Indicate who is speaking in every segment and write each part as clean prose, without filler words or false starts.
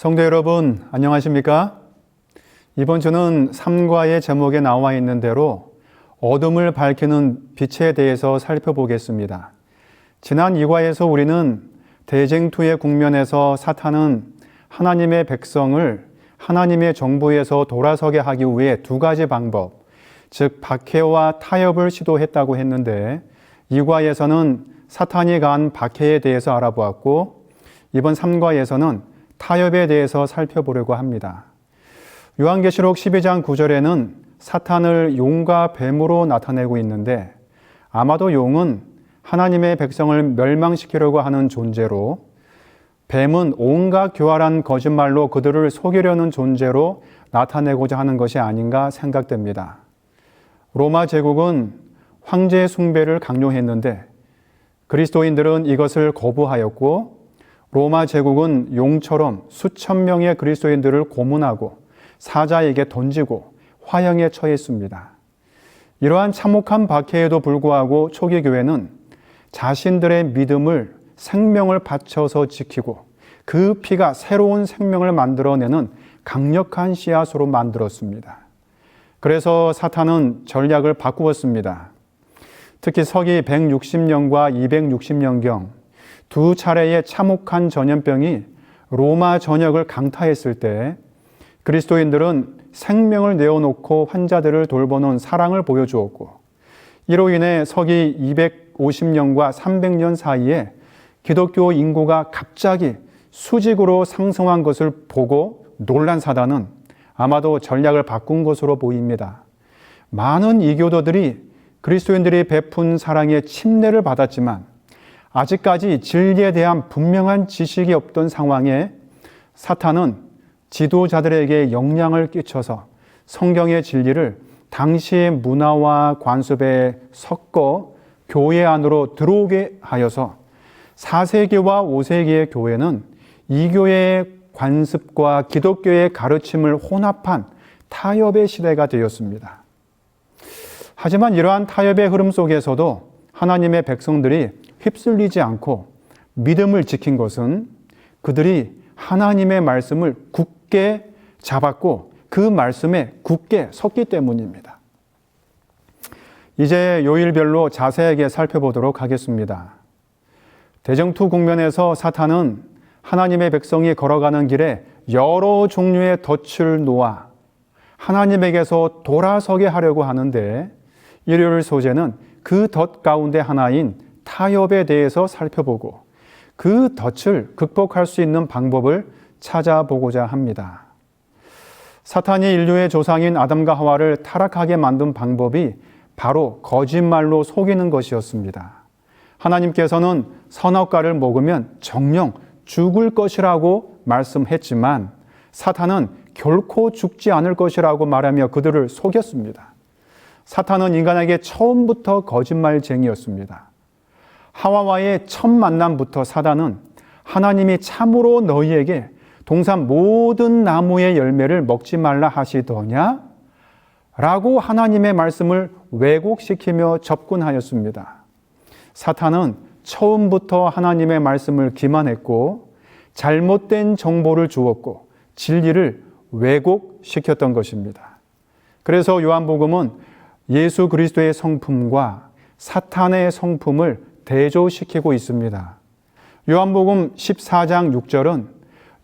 Speaker 1: 성도 여러분, 안녕하십니까? 이번 주는 3과의 제목에 나와 있는 대로 어둠을 밝히는 빛에 대해서 살펴보겠습니다. 지난 2과에서 우리는 대쟁투의 국면에서 사탄은 하나님의 백성을 하나님의 정부에서 돌아서게 하기 위해 두 가지 방법, 즉 박해와 타협을 시도했다고 했는데 2과에서는 사탄이 가한 박해에 대해서 알아보았고 이번 3과에서는 타협에 대해서 살펴보려고 합니다. 요한계시록 12장 9절에는 사탄을 용과 뱀으로 나타내고 있는데 아마도 용은 하나님의 백성을 멸망시키려고 하는 존재로 뱀은 온갖 교활한 거짓말로 그들을 속이려는 존재로 나타내고자 하는 것이 아닌가 생각됩니다. 로마 제국은 황제 숭배를 강요했는데 그리스도인들은 이것을 거부하였고 로마 제국은 용처럼 수천 명의 그리스도인들을 고문하고 사자에게 던지고 화형에 처했습니다. 이러한 참혹한 박해에도 불구하고 초기 교회는 자신들의 믿음을 생명을 바쳐서 지키고 그 피가 새로운 생명을 만들어내는 강력한 씨앗으로 만들었습니다. 그래서 사탄은 전략을 바꾸었습니다. 특히 서기 160년과 260년경 두 차례의 참혹한 전염병이 로마 전역을 강타했을 때 그리스도인들은 생명을 내어놓고 환자들을 돌보는 사랑을 보여주었고 이로 인해 서기 250년과 300년 사이에 기독교 인구가 갑자기 수직으로 상승한 것을 보고 놀란 사단은 아마도 전략을 바꾼 것으로 보입니다. 많은 이교도들이 그리스도인들이 베푼 사랑에 침례를 받았지만 아직까지 진리에 대한 분명한 지식이 없던 상황에 사탄은 지도자들에게 영향을 끼쳐서 성경의 진리를 당시의 문화와 관습에 섞어 교회 안으로 들어오게 하여서 4세기와 5세기의 교회는 이교회의 관습과 기독교의 가르침을 혼합한 타협의 시대가 되었습니다. 하지만 이러한 타협의 흐름 속에서도 하나님의 백성들이 휩쓸리지 않고 믿음을 지킨 것은 그들이 하나님의 말씀을 굳게 잡았고 그 말씀에 굳게 섰기 때문입니다. 이제 요일별로 자세하게 살펴보도록 하겠습니다. 대쟁투 국면에서 사탄은 하나님의 백성이 걸어가는 길에 여러 종류의 덫을 놓아 하나님에게서 돌아서게 하려고 하는데 일요일 소재는 그 덫 가운데 하나인 타협에 대해서 살펴보고 그 덫을 극복할 수 있는 방법을 찾아보고자 합니다. 사탄이 인류의 조상인 아담과 하와를 타락하게 만든 방법이 바로 거짓말로 속이는 것이었습니다. 하나님께서는 선악과를 먹으면 정녕 죽을 것이라고 말씀했지만 사탄은 결코 죽지 않을 것이라고 말하며 그들을 속였습니다. 사탄은 인간에게 처음부터 거짓말쟁이였습니다. 하와와의 첫 만남부터 사단은 하나님이 참으로 너희에게 동산 모든 나무의 열매를 먹지 말라 하시더냐? 라고 하나님의 말씀을 왜곡시키며 접근하였습니다. 사탄은 처음부터 하나님의 말씀을 기만했고 잘못된 정보를 주었고 진리를 왜곡시켰던 것입니다. 그래서 요한복음은 예수 그리스도의 성품과 사탄의 성품을 대조시키고 있습니다. 요한복음 14장 6절은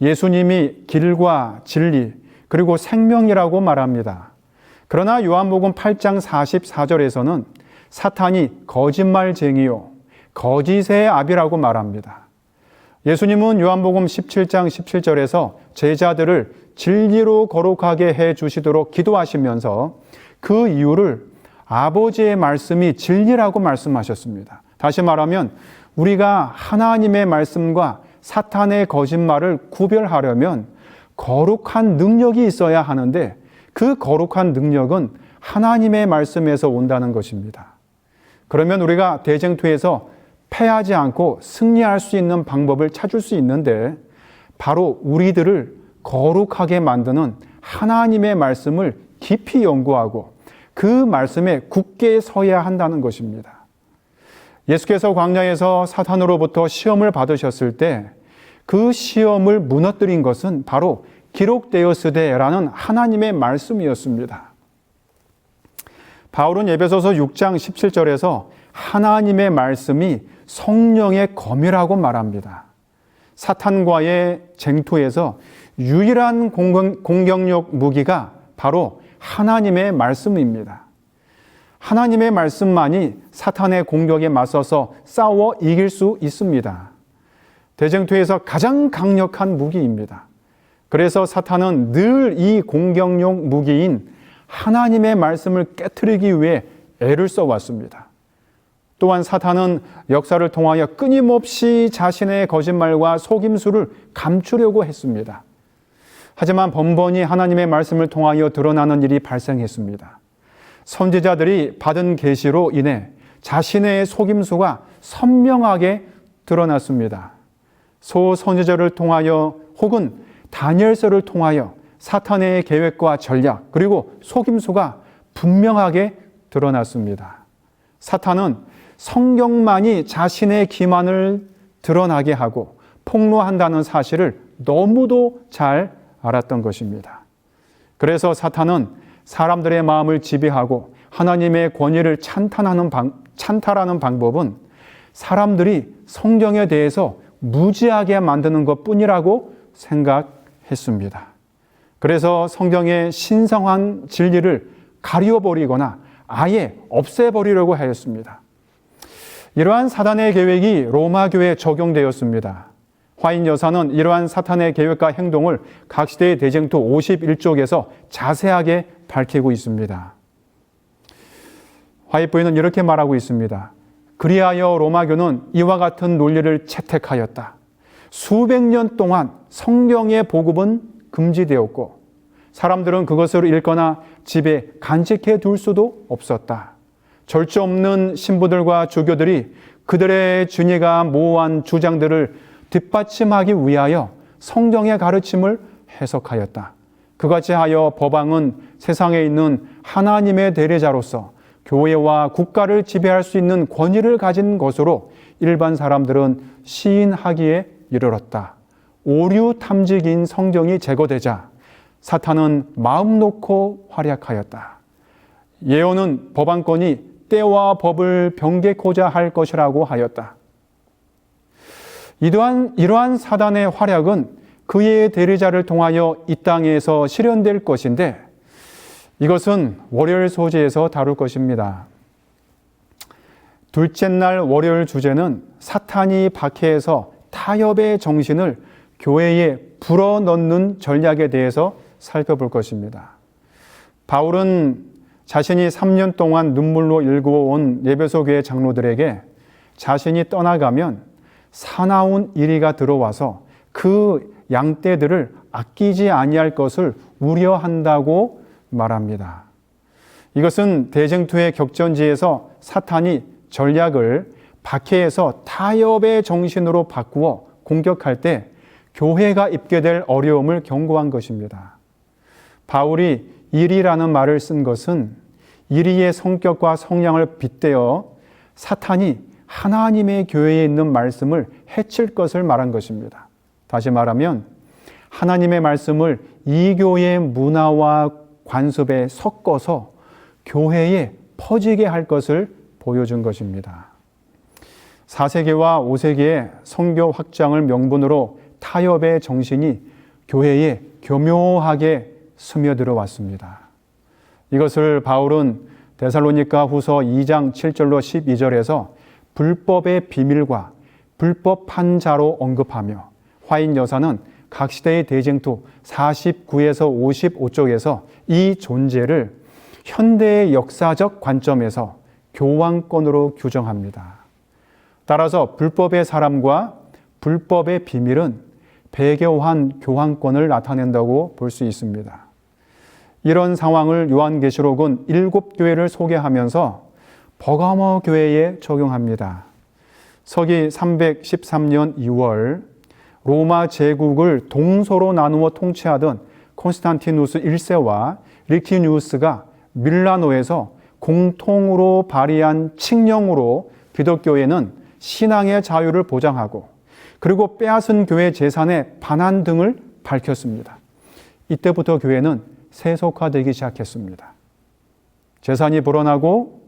Speaker 1: 예수님이 길과 진리 그리고 생명이라고 말합니다. 그러나 요한복음 8장 44절에서는 사탄이 거짓말쟁이요 거짓의 아비라고 말합니다. 예수님은 요한복음 17장 17절에서 제자들을 진리로 거룩하게 해 주시도록 기도하시면서 그 이유를 아버지의 말씀이 진리라고 말씀하셨습니다. 다시 말하면 우리가 하나님의 말씀과 사탄의 거짓말을 구별하려면 거룩한 능력이 있어야 하는데 그 거룩한 능력은 하나님의 말씀에서 온다는 것입니다. 그러면 우리가 대쟁투에서 패하지 않고 승리할 수 있는 방법을 찾을 수 있는데 바로 우리들을 거룩하게 만드는 하나님의 말씀을 깊이 연구하고 그 말씀에 굳게 서야 한다는 것입니다. 예수께서 광야에서 사탄으로부터 시험을 받으셨을 때 그 시험을 무너뜨린 것은 바로 기록되었으되라는 하나님의 말씀이었습니다. 바울은 에베소서 6장 17절에서 하나님의 말씀이 성령의 검이라고 말합니다. 사탄과의 쟁투에서 유일한 공격력 무기가 바로 하나님의 말씀입니다. 하나님의 말씀만이 사탄의 공격에 맞서서 싸워 이길 수 있습니다. 대쟁투에서 가장 강력한 무기입니다. 그래서 사탄은 늘 이 공격력 무기인 하나님의 말씀을 깨트리기 위해 애를 써왔습니다. 또한 사탄은 역사를 통하여 끊임없이 자신의 거짓말과 속임수를 감추려고 했습니다. 하지만 번번이 하나님의 말씀을 통하여 드러나는 일이 발생했습니다. 선지자들이 받은 계시로 인해 자신의 속임수가 선명하게 드러났습니다. 소선지자를 통하여 혹은 다니엘서를 통하여 사탄의 계획과 전략 그리고 속임수가 분명하게 드러났습니다. 사탄은 성경만이 자신의 기만을 드러나게 하고 폭로한다는 사실을 너무도 잘 알았던 것입니다. 그래서 사탄은 사람들의 마음을 지배하고 하나님의 권위를 찬탈하는 방법은 사람들이 성경에 대해서 무지하게 만드는 것뿐이라고 생각했습니다. 그래서 성경의 신성한 진리를 가려버리거나 아예 없애버리려고 하였습니다. 이러한 사탄의 계획이 로마 교회에 적용되었습니다. 화인 여사는 이러한 사탄의 계획과 행동을 각 시대의 대쟁투 51쪽에서 자세하게 밝히고 있습니다. 화이 부인은 이렇게 말하고 있습니다. 그리하여 로마교는 이와 같은 논리를 채택하였다. 수백 년 동안 성경의 보급은 금지되었고 사람들은 그것을 읽거나 집에 간직해 둘 수도 없었다. 절제 없는 신부들과 주교들이 그들의 진리가 모호한 주장들을 뒷받침하기 위하여 성경의 가르침을 해석하였다. 그같이 하여 법왕은 세상에 있는 하나님의 대리자로서 교회와 국가를 지배할 수 있는 권위를 가진 것으로 일반 사람들은 시인하기에 이르렀다. 오류 탐지기인 성경이 제거되자 사탄은 마음 놓고 활약하였다. 예언은 법왕권이 때와 법을 변개코자 할 것이라고 하였다. 이러한 사단의 활약은 그의 대리자를 통하여 이 땅에서 실현될 것인데 이것은 월요일 소재에서 다룰 것입니다. 둘째 날 월요일 주제는 사탄이 박해해서 타협의 정신을 교회에 불어넣는 전략에 대해서 살펴볼 것입니다. 바울은 자신이 3년 동안 눈물로 일구어온 에베소 교회 장로들에게 자신이 떠나가면 사나운 이리가 들어와서 그 양떼들을 아끼지 아니할 것을 우려한다고 말합니다. 이것은 대쟁투의 격전지에서 사탄이 전략을 박해해서 타협의 정신으로 바꾸어 공격할 때 교회가 입게 될 어려움을 경고한 것입니다. 바울이 이리라는 말을 쓴 것은 이리의 성격과 성향을 빗대어 사탄이 하나님의 교회에 있는 말씀을 해칠 것을 말한 것입니다. 다시 말하면 하나님의 말씀을 이 교회의 문화와 관습에 섞어서 교회에 퍼지게 할 것을 보여준 것입니다. 4세기와 5세기의 선교 확장을 명분으로 타협의 정신이 교회에 교묘하게 스며들어 왔습니다. 이것을 바울은 데살로니가 후서 2장 7절로 12절에서 불법의 비밀과 불법 판자로 언급하며 화인 여사는 각 시대의 대쟁투 49에서 55쪽에서 이 존재를 현대의 역사적 관점에서 교황권으로 규정합니다. 따라서 불법의 사람과 불법의 비밀은 배교한 교황권을 나타낸다고 볼 수 있습니다. 이런 상황을 요한계시록은 7교회를 소개하면서 버가모 교회에 적용합니다. 서기 313년 2월 로마 제국을 동서로 나누어 통치하던 콘스탄티누스 1세와 리키니우스가 밀라노에서 공통으로 발의한 칙령으로 기독교회는 신앙의 자유를 보장하고 그리고 빼앗은 교회 재산의 반환 등을 밝혔습니다. 이때부터 교회는 세속화되기 시작했습니다. 재산이 불어나고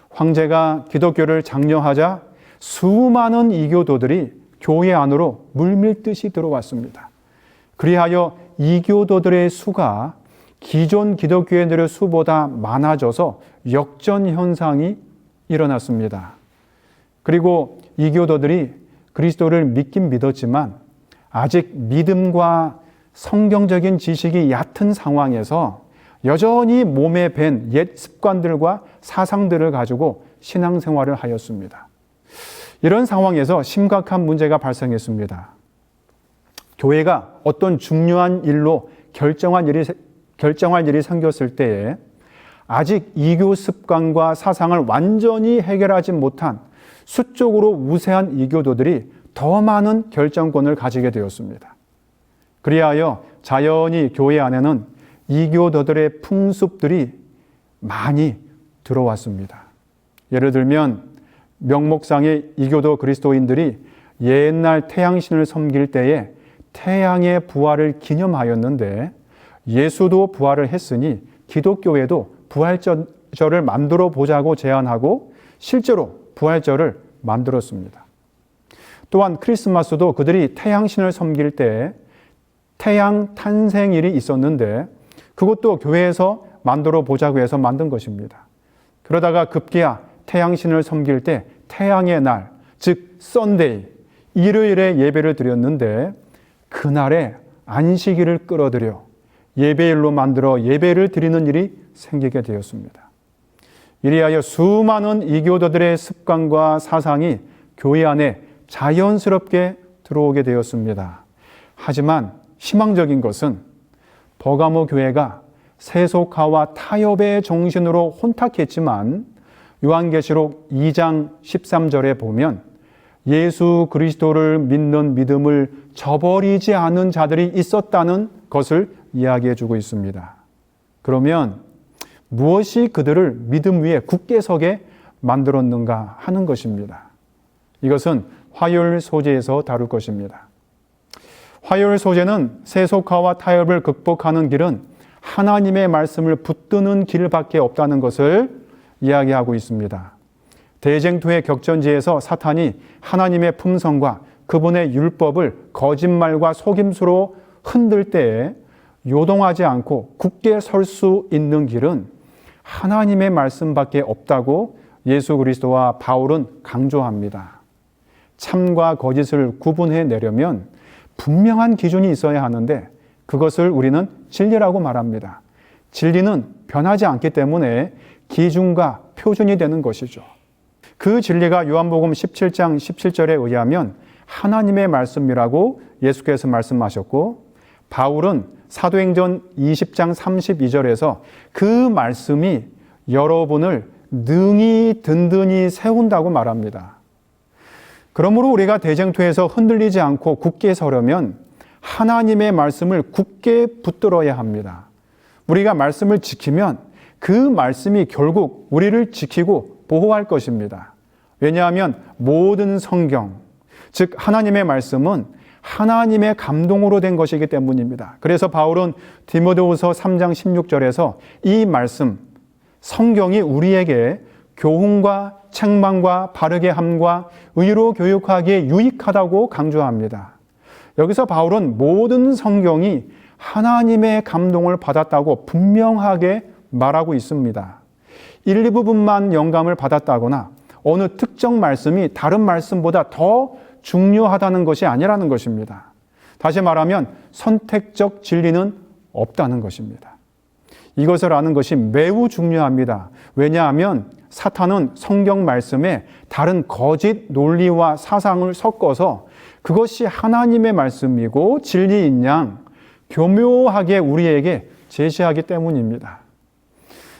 Speaker 1: 황제가 기독교를 장려하자 수많은 이교도들이 교회 안으로 물밀듯이 들어왔습니다. 그리하여 이교도들의 수가 기존 기독교인들의 수보다 많아져서 역전 현상이 일어났습니다. 그리고 이교도들이 그리스도를 믿긴 믿었지만 아직 믿음과 성경적인 지식이 얕은 상황에서 여전히 몸에 밴 옛 습관들과 사상들을 가지고 신앙생활을 하였습니다. 이런 상황에서 심각한 문제가 발생했습니다. 교회가 어떤 중요한 일로 결정할 일이 생겼을 때에 아직 이교 습관과 사상을 완전히 해결하지 못한 수적으로 우세한 이교도들이 더 많은 결정권을 가지게 되었습니다. 그리하여 자연히 교회 안에는 이교도들의 풍습들이 많이 들어왔습니다. 예를 들면 명목상의 이교도 그리스도인들이 옛날 태양신을 섬길 때에 태양의 부활을 기념하였는데 예수도 부활을 했으니 기독교에도 부활절을 만들어 보자고 제안하고 실제로 부활절을 만들었습니다. 또한 크리스마스도 그들이 태양신을 섬길 때 태양 탄생일이 있었는데 그것도 교회에서 만들어 보자고 해서 만든 것입니다. 그러다가 급기야 태양신을 섬길 때 태양의 날, 즉 썬데이, 일요일에 예배를 드렸는데 그날에 안식일을 끌어들여 예배일로 만들어 예배를 드리는 일이 생기게 되었습니다. 이리하여 수많은 이교도들의 습관과 사상이 교회 안에 자연스럽게 들어오게 되었습니다. 하지만 희망적인 것은 버가모 교회가 세속화와 타협의 정신으로 혼탁했지만 요한계시록 2장 13절에 보면 예수 그리스도를 믿는 믿음을 저버리지 않은 자들이 있었다는 것을 이야기해 주고 있습니다. 그러면 무엇이 그들을 믿음 위에 굳게 서게 만들었는가 하는 것입니다. 이것은 화요일 소재에서 다룰 것입니다. 화요일 소재는 세속화와 타협을 극복하는 길은 하나님의 말씀을 붙드는 길밖에 없다는 것을 이야기하고 있습니다. 대쟁투의 격전지에서 사탄이 하나님의 품성과 그분의 율법을 거짓말과 속임수로 흔들 때에 요동하지 않고 굳게 설 수 있는 길은 하나님의 말씀밖에 없다고 예수 그리스도와 바울은 강조합니다. 참과 거짓을 구분해 내려면 분명한 기준이 있어야 하는데 그것을 우리는 진리라고 말합니다. 진리는 변하지 않기 때문에 기준과 표준이 되는 것이죠. 그 진리가 요한복음 17장 17절에 의하면 하나님의 말씀이라고 예수께서 말씀하셨고 바울은 사도행전 20장 32절에서 그 말씀이 여러분을 능히 든든히 세운다고 말합니다. 그러므로 우리가 대쟁투에서 흔들리지 않고 굳게 서려면 하나님의 말씀을 굳게 붙들어야 합니다. 우리가 말씀을 지키면 그 말씀이 결국 우리를 지키고 보호할 것입니다. 왜냐하면 모든 성경, 즉 하나님의 말씀은 하나님의 감동으로 된 것이기 때문입니다. 그래서 바울은 디모데후서 3장 16절에서 이 말씀, 성경이 우리에게 교훈과 책망과 바르게 함과 의로 교육하기에 유익하다고 강조합니다. 여기서 바울은 모든 성경이 하나님의 감동을 받았다고 분명하게 말하고 있습니다. 1, 2부분만 영감을 받았다거나 어느 특정 말씀이 다른 말씀보다 더 중요하다는 것이 아니라는 것입니다. 다시 말하면 선택적 진리는 없다는 것입니다. 이것을 아는 것이 매우 중요합니다. 왜냐하면 사탄은 성경 말씀에 다른 거짓 논리와 사상을 섞어서 그것이 하나님의 말씀이고 진리인 양 교묘하게 우리에게 제시하기 때문입니다.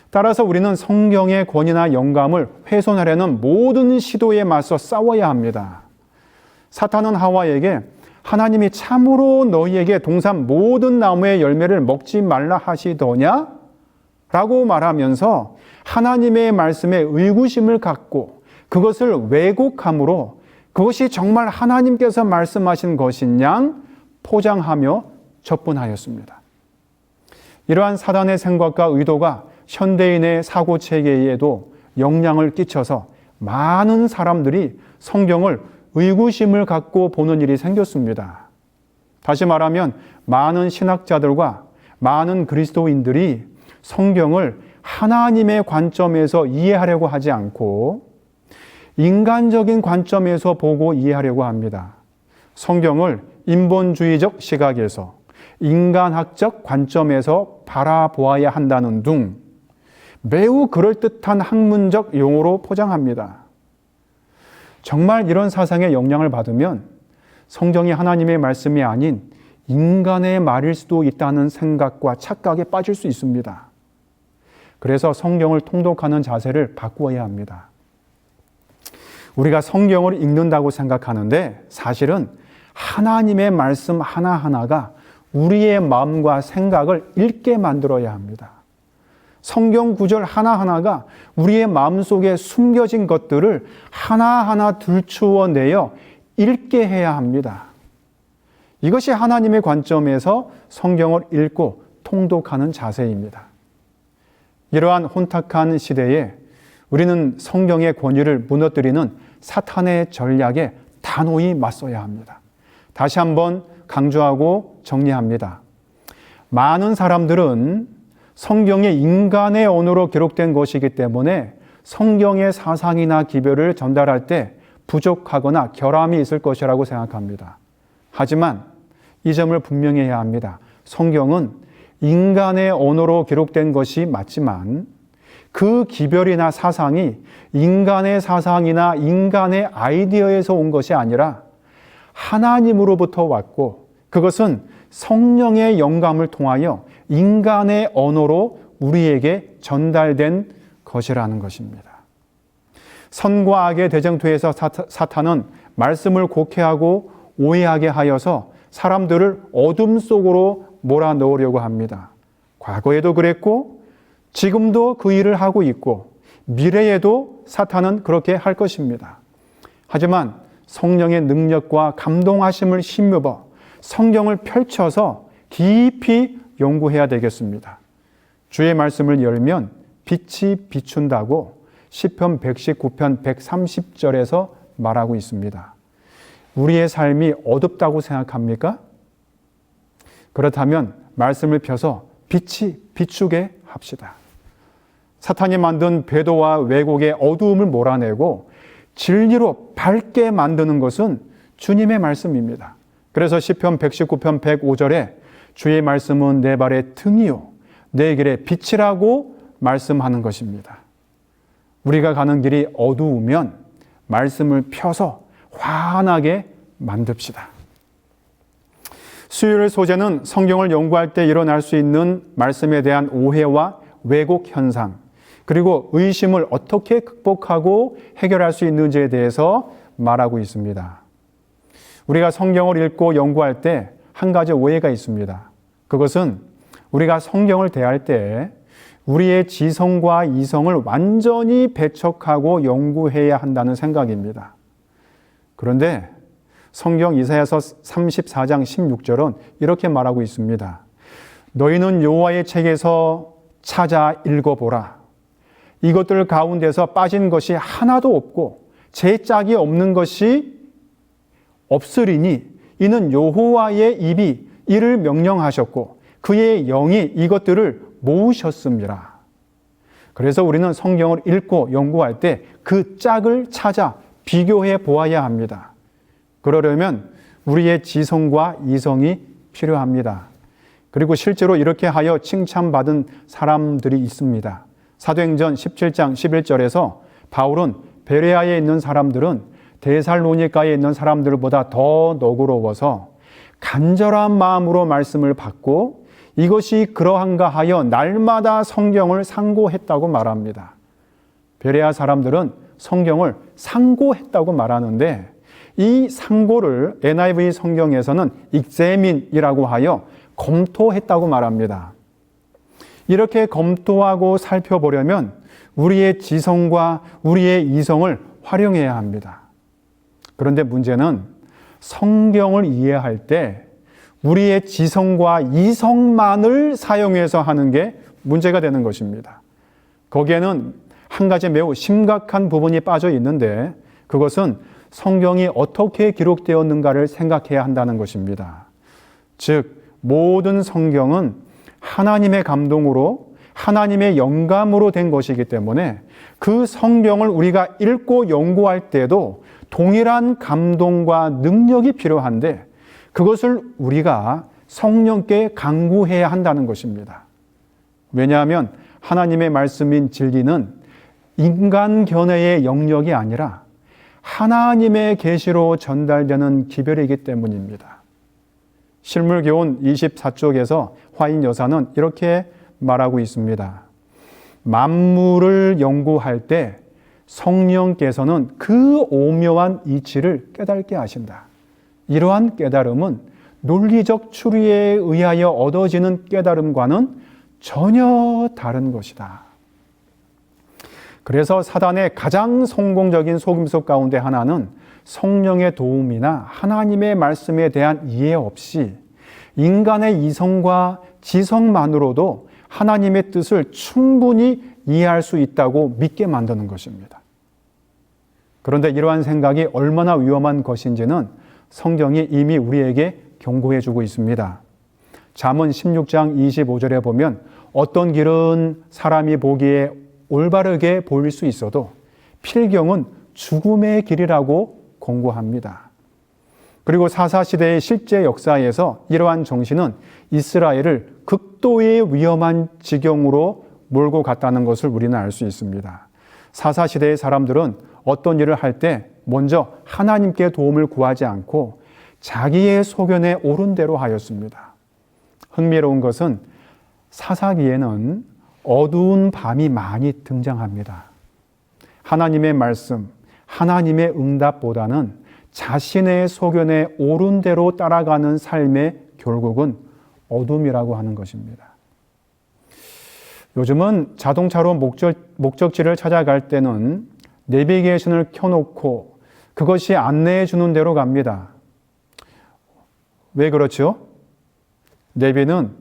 Speaker 1: 따라서 우리는 성경의 권위나 영감을 훼손하려는 모든 시도에 맞서 싸워야 합니다. 사탄은 하와에게 하나님이 참으로 너희에게 동산 모든 나무의 열매를 먹지 말라 하시더냐? 라고 말하면서 하나님의 말씀에 의구심을 갖고 그것을 왜곡함으로 그것이 정말 하나님께서 말씀하신 것인 양 포장하며 접근하였습니다. 이러한 사단의 생각과 의도가 현대인의 사고체계에도 영향을 끼쳐서 많은 사람들이 성경을 의구심을 갖고 보는 일이 생겼습니다. 다시 말하면 많은 신학자들과 많은 그리스도인들이 성경을 하나님의 관점에서 이해하려고 하지 않고 인간적인 관점에서 보고 이해하려고 합니다. 성경을 인본주의적 시각에서 인간학적 관점에서 바라보아야 한다는 등 매우 그럴듯한 학문적 용어로 포장합니다. 정말 이런 사상의 영향을 받으면 성경이 하나님의 말씀이 아닌 인간의 말일 수도 있다는 생각과 착각에 빠질 수 있습니다. 그래서 성경을 통독하는 자세를 바꾸어야 합니다. 우리가 성경을 읽는다고 생각하는데 사실은 하나님의 말씀 하나하나가 우리의 마음과 생각을 읽게 만들어야 합니다. 성경 구절 하나하나가 우리의 마음속에 숨겨진 것들을 하나하나 들추어내어 읽게 해야 합니다. 이것이 하나님의 관점에서 성경을 읽고 통독하는 자세입니다. 이러한 혼탁한 시대에 우리는 성경의 권위를 무너뜨리는 사탄의 전략에 단호히 맞서야 합니다. 다시 한번 강조하고 정리합니다. 많은 사람들은 성경이 인간의 언어로 기록된 것이기 때문에 성경의 사상이나 기별을 전달할 때 부족하거나 결함이 있을 것이라고 생각합니다. 하지만 이 점을 분명히 해야 합니다. 성경은 인간의 언어로 기록된 것이 맞지만 그 기별이나 사상이 인간의 사상이나 인간의 아이디어에서 온 것이 아니라 하나님으로부터 왔고 그것은 성령의 영감을 통하여 인간의 언어로 우리에게 전달된 것이라는 것입니다. 선과 악의 대쟁투에서 사탄은 말씀을 곡해하고 오해하게 하여서 사람들을 어둠 속으로 몰아넣으려고 합니다. 과거에도 그랬고 지금도 그 일을 하고 있고 미래에도 사탄은 그렇게 할 것입니다. 하지만 성령의 능력과 감동하심을 힘입어 성경을 펼쳐서 깊이 연구해야 되겠습니다. 주의 말씀을 열면 빛이 비춘다고 시편 119편 130절에서 말하고 있습니다. 우리의 삶이 어둡다고 생각합니까? 그렇다면 말씀을 펴서 빛이 비추게 합시다. 사탄이 만든 배도와 왜곡의 어두움을 몰아내고 진리로 밝게 만드는 것은 주님의 말씀입니다. 그래서 시편 119편 105절에 주의 말씀은 내 발의 등이요 내 길의 빛이라고 말씀하는 것입니다. 우리가 가는 길이 어두우면 말씀을 펴서 환하게 만듭시다. 수요일 소재는 성경을 연구할 때 일어날 수 있는 말씀에 대한 오해와 왜곡 현상, 그리고 의심을 어떻게 극복하고 해결할 수 있는지에 대해서 말하고 있습니다. 우리가 성경을 읽고 연구할 때 한 가지 오해가 있습니다. 그것은 우리가 성경을 대할 때 우리의 지성과 이성을 완전히 배척하고 연구해야 한다는 생각입니다. 그런데 성경 이사야서 34장 16절은 이렇게 말하고 있습니다. 너희는 여호와의 책에서 찾아 읽어보라. 이것들 가운데서 빠진 것이 하나도 없고 제 짝이 없는 것이 없으리니 이는 여호와의 입이 이를 명령하셨고 그의 영이 이것들을 모으셨습니다. 그래서 우리는 성경을 읽고 연구할 때 그 짝을 찾아 비교해 보아야 합니다. 그러려면 우리의 지성과 이성이 필요합니다. 그리고 실제로 이렇게 하여 칭찬받은 사람들이 있습니다. 사도행전 17장 11절에서 바울은 베레아에 있는 사람들은 데살로니가에 있는 사람들보다 더 너그러워서 간절한 마음으로 말씀을 받고 이것이 그러한가 하여 날마다 성경을 상고했다고 말합니다. 베레아 사람들은 성경을 상고했다고 말하는데 이 상고를 NIV 성경에서는 examine이라고 하여 검토했다고 말합니다. 이렇게 검토하고 살펴보려면 우리의 지성과 우리의 이성을 활용해야 합니다. 그런데 문제는 성경을 이해할 때 우리의 지성과 이성만을 사용해서 하는 게 문제가 되는 것입니다. 거기에는 한 가지 매우 심각한 부분이 빠져 있는데 그것은 성경이 어떻게 기록되었는가를 생각해야 한다는 것입니다. 즉, 모든 성경은 하나님의 감동으로 하나님의 영감으로 된 것이기 때문에 그 성경을 우리가 읽고 연구할 때도 동일한 감동과 능력이 필요한데 그것을 우리가 성령께 간구해야 한다는 것입니다. 왜냐하면 하나님의 말씀인 진리는 인간 견해의 영역이 아니라 하나님의 계시로 전달되는 기별이기 때문입니다. 실물교훈 24쪽에서 화인 여사는 이렇게 말하고 있습니다. 만물을 연구할 때 성령께서는 그 오묘한 이치를 깨닫게 하신다. 이러한 깨달음은 논리적 추리에 의하여 얻어지는 깨달음과는 전혀 다른 것이다. 그래서 사단의 가장 성공적인 속임수 가운데 하나는 성령의 도움이나 하나님의 말씀에 대한 이해 없이 인간의 이성과 지성만으로도 하나님의 뜻을 충분히 이해할 수 있다고 믿게 만드는 것입니다. 그런데 이러한 생각이 얼마나 위험한 것인지는 성경이 이미 우리에게 경고해 주고 있습니다. 잠언 16장 25절에 보면 어떤 길은 사람이 보기에 올바르게 보일 수 있어도 필경은 죽음의 길이라고 공고합니다. 그리고 사사시대의 실제 역사에서 이러한 정신은 이스라엘을 극도의 위험한 지경으로 몰고 갔다는 것을 우리는 알 수 있습니다. 사사시대의 사람들은 어떤 일을 할 때 먼저 하나님께 도움을 구하지 않고 자기의 소견에 옳은 대로 하였습니다. 흥미로운 것은 사사기에는 어두운 밤이 많이 등장합니다. 하나님의 말씀, 하나님의 응답보다는 자신의 소견에 옳은 대로 따라가는 삶의 결국은 어둠이라고 하는 것입니다. 요즘은 자동차로 목적지를 찾아갈 때는 내비게이션을 켜놓고 그것이 안내해 주는 대로 갑니다. 왜 그렇죠? 내비는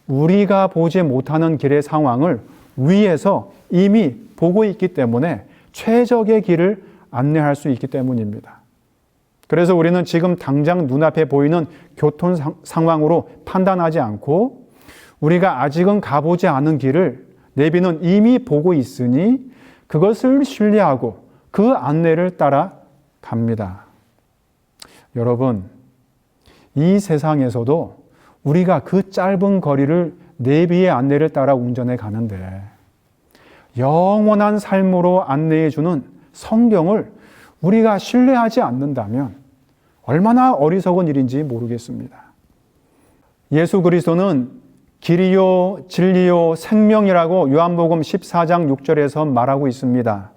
Speaker 1: 우리가 보지 못하는 길의 상황을 위에서 이미 보고 있기 때문에 최적의 길을 안내할 수 있기 때문입니다. 그래서 우리는 지금 당장 눈앞에 보이는 교통 상황으로 판단하지 않고 우리가 아직은 가보지 않은 길을 내비는 이미 보고 있으니 그것을 신뢰하고 그 안내를 따라 갑니다. 여러분, 이 세상에서도 우리가 그 짧은 거리를 내비의 안내를 따라 운전해 가는데 영원한 삶으로 안내해 주는 성경을 우리가 신뢰하지 않는다면 얼마나 어리석은 일인지 모르겠습니다. 예수 그리스도는 길이요 진리요 생명이라고 요한복음 14장 6절에서 말하고 있습니다.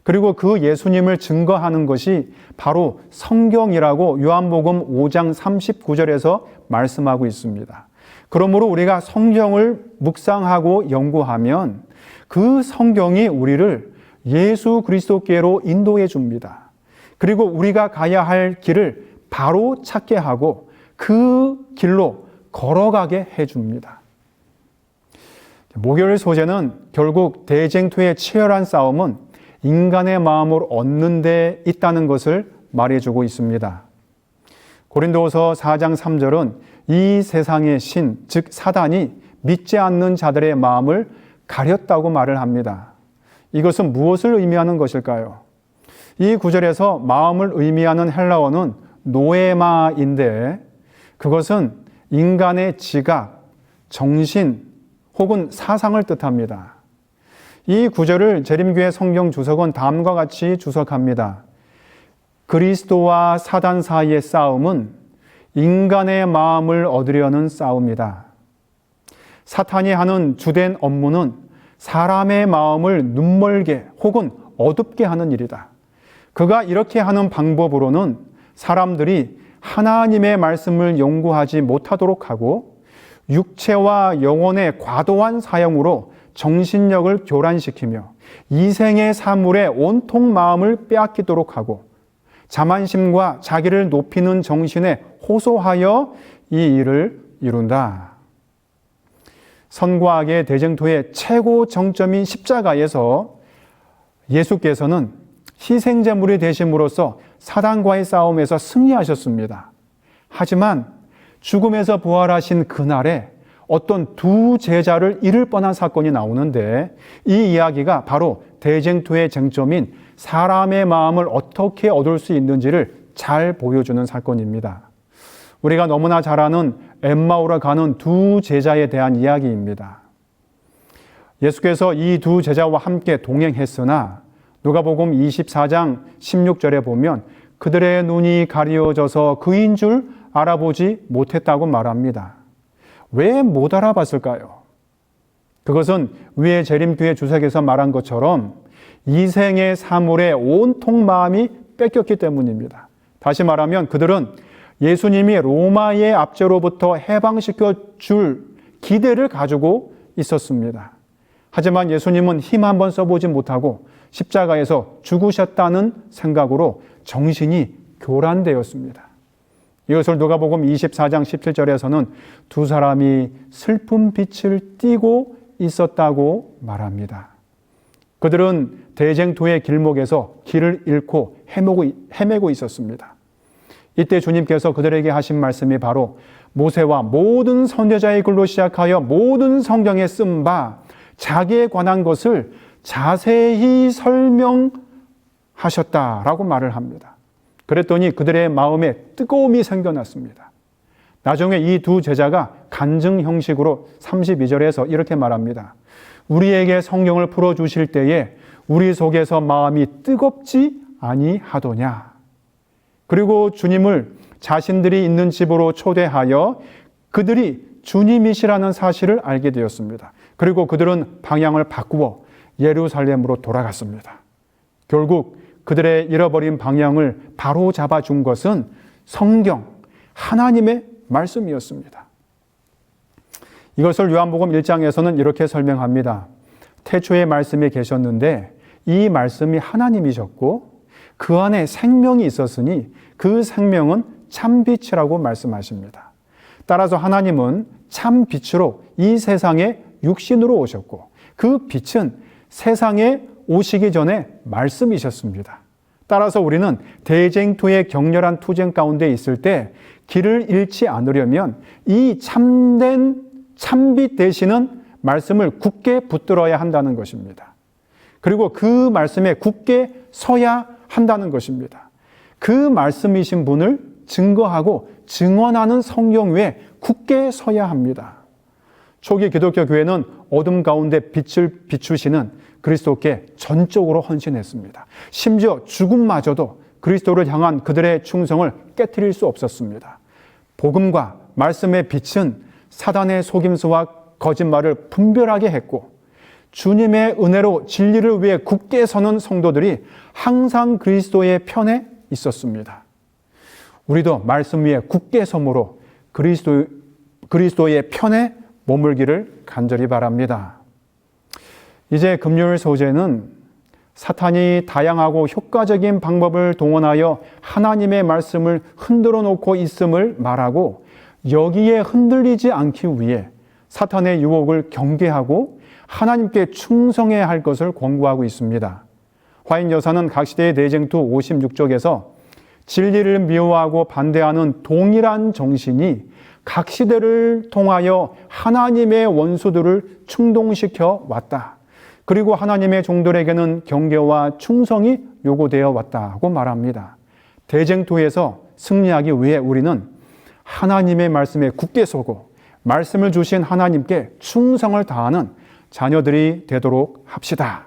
Speaker 1: 그리고 그 예수님을 증거하는 것이 바로 성경이라고 요한복음 5장 39절에서 말씀하고 있습니다. 그러므로 우리가 성경을 묵상하고 연구하면 그 성경이 우리를 예수 그리스도께로 인도해 줍니다. 그리고 우리가 가야 할 길을 바로 찾게 하고 그 길로 걸어가게 해줍니다. 목요일 소재는 결국 대쟁투의 치열한 싸움은 인간의 마음을 얻는 데 있다는 것을 말해주고 있습니다. 고린도후서 4장 3절은 이 세상의 신, 즉 사단이 믿지 않는 자들의 마음을 가렸다고 말을 합니다. 이것은 무엇을 의미하는 것일까요? 이 구절에서 마음을 의미하는 헬라어는 노에마인데 그것은 인간의 지각, 정신 혹은 사상을 뜻합니다. 이 구절을 재림교회 성경 주석은 다음과 같이 주석합니다. 그리스도와 사단 사이의 싸움은 인간의 마음을 얻으려는 싸움이다. 사탄이 하는 주된 업무는 사람의 마음을 눈멀게 혹은 어둡게 하는 일이다. 그가 이렇게 하는 방법으로는 사람들이 하나님의 말씀을 연구하지 못하도록 하고 육체와 영혼의 과도한 사용으로 정신력을 교란시키며 이생의 사물에 온통 마음을 빼앗기도록 하고 자만심과 자기를 높이는 정신에 호소하여 이 일을 이룬다. 선과 악의 대쟁투의 최고 정점인 십자가에서 예수께서는 희생제물이 되심으로써 사단과의 싸움에서 승리하셨습니다. 하지만 죽음에서 부활하신 그날에 어떤 두 제자를 잃을 뻔한 사건이 나오는데, 이 이야기가 바로 대쟁투의 쟁점인 사람의 마음을 어떻게 얻을 수 있는지를 잘 보여주는 사건입니다. 우리가 너무나 잘 아는 엠마오로 가는 두 제자에 대한 이야기입니다. 예수께서 이 두 제자와 함께 동행했으나 누가복음 24장 16절에 보면 그들의 눈이 가려져서 그인 줄 알아보지 못했다고 말합니다. 왜 못 알아봤을까요? 그것은 위에 재림교회 주석에서 말한 것처럼 이생의 사물에 온통 마음이 뺏겼기 때문입니다. 다시 말하면 그들은 예수님이 로마의 압제로부터 해방시켜 줄 기대를 가지고 있었습니다. 하지만 예수님은 힘 한번 써보지 못하고 십자가에서 죽으셨다는 생각으로 정신이 교란되었습니다. 이것을 누가복음 24장 17절에서는 두 사람이 슬픈 빛을 띠고 있었다고 말합니다. 그들은 대쟁투의 길목에서 길을 잃고 헤매고 있었습니다. 이때 주님께서 그들에게 하신 말씀이 바로 모세와 모든 선지자의 글로 시작하여 모든 성경에 쓴 바 자기에 관한 것을 자세히 설명하셨다라고 말을 합니다. 그랬더니 그들의 마음에 뜨거움이 생겨났습니다. 나중에 이 두 제자가 간증 형식으로 32절에서 이렇게 말합니다. 우리에게 성경을 풀어주실 때에 우리 속에서 마음이 뜨겁지 아니하더냐. 그리고 주님을 자신들이 있는 집으로 초대하여 그들이 주님이시라는 사실을 알게 되었습니다. 그리고 그들은 방향을 바꾸어 예루살렘으로 돌아갔습니다. 결국 그들의 잃어버린 방향을 바로 잡아준 것은 성경, 하나님의 말씀이었습니다. 이것을 요한복음 1장에서는 이렇게 설명합니다. 태초에 말씀이 계셨는데 이 말씀이 하나님이셨고 그 안에 생명이 있었으니 그 생명은 참빛이라고 말씀하십니다. 따라서 하나님은 참빛으로 이 세상에 육신으로 오셨고 그 빛은 세상에 오시기 전에 말씀이셨습니다. 따라서 우리는 대쟁투의 격렬한 투쟁 가운데 있을 때 길을 잃지 않으려면 이 참된 참빛 되시는 말씀을 굳게 붙들어야 한다는 것입니다. 그리고 그 말씀에 굳게 서야 한다는 것입니다. 그 말씀이신 분을 증거하고 증언하는 성경 위에 굳게 서야 합니다. 초기 기독교 교회는 어둠 가운데 빛을 비추시는 그리스도께 전적으로 헌신했습니다. 심지어 죽음마저도 그리스도를 향한 그들의 충성을 깨트릴 수 없었습니다. 복음과 말씀의 빛은 사단의 속임수와 거짓말을 분별하게 했고 주님의 은혜로 진리를 위해 굳게 서는 성도들이 항상 그리스도의 편에 있었습니다. 우리도 말씀 위에 굳게 섬으로 그리스도의 편에 머물기를 간절히 바랍니다. 이제 금요일 소재는 사탄이 다양하고 효과적인 방법을 동원하여 하나님의 말씀을 흔들어 놓고 있음을 말하고 여기에 흔들리지 않기 위해 사탄의 유혹을 경계하고 하나님께 충성해야 할 것을 권고하고 있습니다. 화인 여사는 각 시대의 대쟁투 56쪽에서 진리를 미워하고 반대하는 동일한 정신이 각 시대를 통하여 하나님의 원수들을 충동시켜 왔다. 그리고 하나님의 종들에게는 경계와 충성이 요구되어 왔다고 말합니다. 대쟁투에서 승리하기 위해 우리는 하나님의 말씀에 굳게 서고 말씀을 주신 하나님께 충성을 다하는 자녀들이 되도록 합시다.